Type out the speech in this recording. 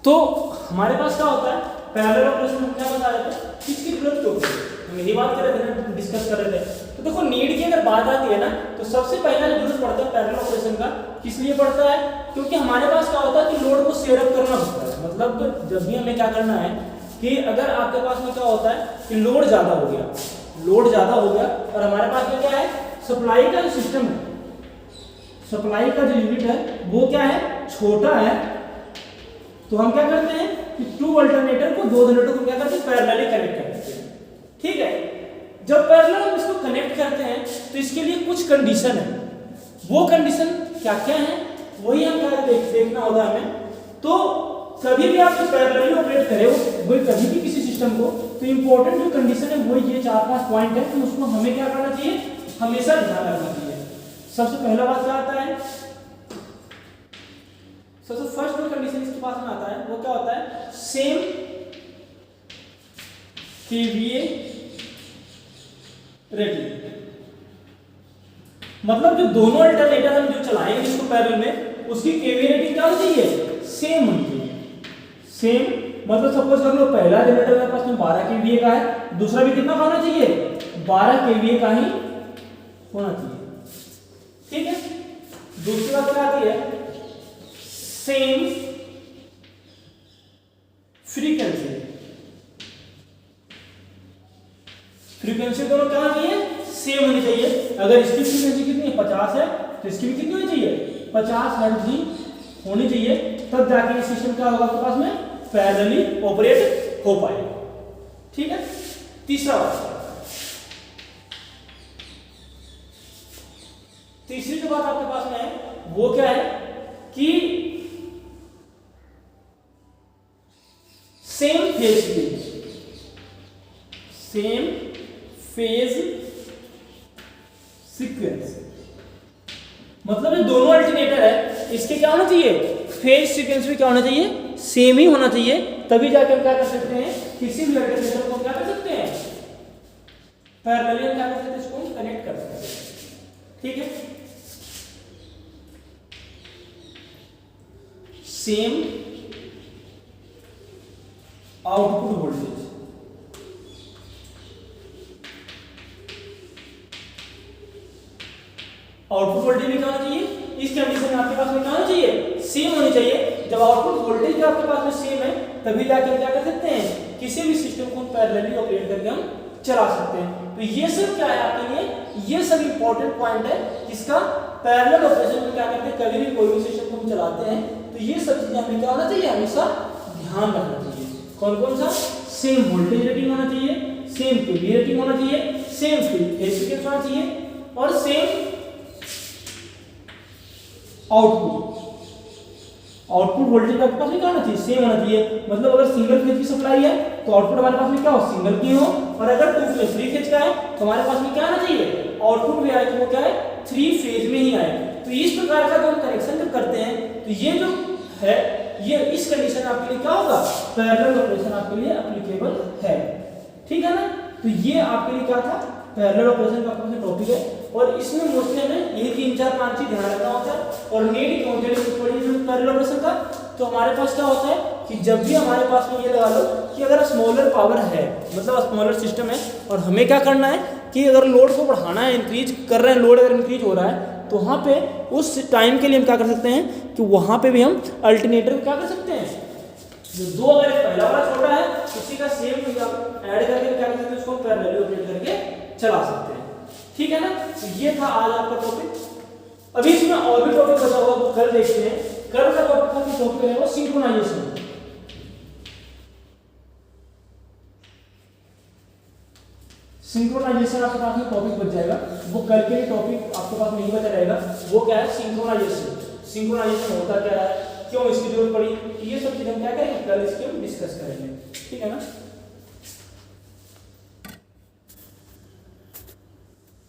तो हमारे पास क्या होता है, पैरेलल ऑपरेशन में क्या बता रहे थे, किसकी जरूरत क्यों होती है, हम यही बात कर रहे थे ना, डिस्कस कर रहे थे। तो देखो नीड की अगर बात आती है ना, तो सबसे पहला जरूरत पड़ता है पैरेलल ऑपरेशन का। किस लिए पड़ता है, क्योंकि हमारे पास क्या होता है कि लोड को शेयर अप करना होता है। मतलब जब भी हमें क्या करना है कि अगर आपके पास में क्या होता है कि लोड ज्यादा हो गया, लोड ज्यादा हो गया और हमारे पास में क्या है, सप्लाई का जो सिस्टम है, सप्लाई का जो यूनिट है वो क्या है, छोटा है, तो हम क्या करते हैं कि टू अल्टरनेटर को, दो जनरेटर को क्या करते हैं, पैरेलली कनेक्ट कर देते हैं। ठीक है, जब पैरेलल हम इसको कनेक्ट करते हैं तो इसके लिए कुछ कंडीशन है, वो कंडीशन क्या क्या है वही हम क्या देखना होगा हमें। तो कभी भी आप पैरेलली ऑपरेट करें वो कभी भी किसी सिस्टम को, तो इंपॉर्टेंट जो कंडीशन है वो ये 4-5 पॉइंट है, तो उसको हमें क्या करना चाहिए, हमेशा ध्यान रखना चाहिए। सबसे पहला बात क्या आता है, सबसे फर्स्ट जो कंडीशन इसके पास में आता है वो क्या होता है, सेम केवीए रेटिंग। मतलब जो दोनों अल्टरनेटर हम जो चलाएंगे इसको पैरेलल में, उसकी केवीए रेटिंग क्या होनी चाहिए, सेम होनी चाहिए। सेम मतलब सपोज कर लो पहला जनरेटर मेरे पास में 12 केवीए का है, दूसरा भी कितना का होना चाहिए, 12 केवीए का ही होना चाहिए। ठीक है, दूसरी बात क्या आती है, सेम फ्रीक्वेंसी। फ्रीक्वेंसी दोनों क्या होनी चाहिए, सेम होनी चाहिए। अगर इसकी फ्रीक्वेंसी कितनी है, 50 है, तो इसकी भी कितनी होनी चाहिए, 50 हर्ट्ज ही होनी चाहिए, तब जाके ये सिस्टम क्या होगा आपके पास में, पैरेलली ऑपरेट हो पाएगा। ठीक है, तीसरा बात, तीसरी जो बात आपके पास में है वो क्या है कि सेम फेज सीक्वेंस। मतलब ये दोनों अल्टरनेटर है, इसके क्या होना चाहिए, फेज सीक्वेंस भी क्या होना चाहिए, सेम ही होना चाहिए, तभी जाकर क्या कर सकते हैं, किसी भी अल्टरनेटर को क्या कर सकते हैं, पैरेलली क्या कर सकते हैं, इसको कनेक्ट कर सकते हैं। ठीक है, same output voltage, output voltage भी क्या होना चाहिए, इस कंडीशन में आपके पास में क्या होना चाहिए, सेम होनी चाहिए। जब आउटपुट वोल्टेज भी आपके पास में सेम है, तभी जाकर क्या कर सकते हैं, किसी भी सिस्टम को पैरेलली ऑपरेट करके हम चला सकते हैं। तो ये सब क्या है आपके लिए, ये सब इंपॉर्टेंट पॉइंट है जिसका पैरेलल ऑपरेशन में क्या करते हैं, कभी भी कोई भी सिस्टम को हम चलाते हैं तो ये सब चीजें हमें क्या होना चाहिए, हमेशा ध्यान रखना चाहिए। कौन कौन सा, सेम वोल्टेज रेटिंग होना चाहिए, सेम केवीए रेटिंग होना चाहिए, सेम फेज सीक्वेंस होना चाहिए और सेम आउटपुट वोल्टेज आपके पास में क्या होना चाहिए, सेम होना चाहिए। मतलब अगर सिंगल फेज की सप्लाई है तो आउटपुट हमारे पास में क्या हो, सिंगल की हो, और अगर टू फेज 3 फेज का है तो हमारे पास में क्या आना चाहिए, आउटपुट भी आए तो वो क्या है, 3 फेज में ही आए। तो इस प्रकार का जो हम कनेक्शन जब करते हैं तो ये जो है, ये इस कंडीशन आपके लिए क्या होगा, पैरेलल ऑपरेशन आपके लिए एप्लीकेबल है। ठीक है ना, तो ये आपके लिए क्या था, पैरेलल ऑपरेशन का आपका टॉपिक है, और इसमें मोस्टली हमें यही 3-4-5 चीज ध्यान रखना होता है। और नीड पैरेलल ऑपरेशन का, तो हमारे पास क्या होता है कि जब भी हमारे पास में ये लगा लो कि अगर स्मॉलर पावर है, मतलब स्मॉलर सिस्टम है, और हमें क्या करना है कि अगर लोड को बढ़ाना है, इंक्रीज कर रहे हैं, लोड अगर इंक्रीज हो रहा है, तो वहाँ पे उस टाइम के लिए हम क्या कर सकते हैं कि वहाँ पे भी हम अल्टरनेटर को क्या कर सकते हैं, जो दो अगर पहला वाला छोटा है उसी का सेम ऐड करके क्या कर सकते हैं, उसको पैरेलली ऑपरेट करके चला सकते हैं। ठीक है ना, तो ये था आज आपका टॉपिक। अभी इसमें और भी टॉपिक बचा हुआ तो कल देखते हैं। कल का टॉपिक है वो सिंक्रोनाइजेशन। सिंक्रोनाइजेशन आपके पास में टॉपिक बच जाएगा, वो कल के लिए टॉपिक आपके पास नहीं बचा रहेगा। वो क्या है, सिंक्रोनाइजेशन। सिंक्रोनाइजेशन होता क्या है, क्यों इसकी जरूरत पड़ी, ये सब चीज हम क्या करेंगे, कल इसके हम डिस्कस करेंगे। ठीक है ना।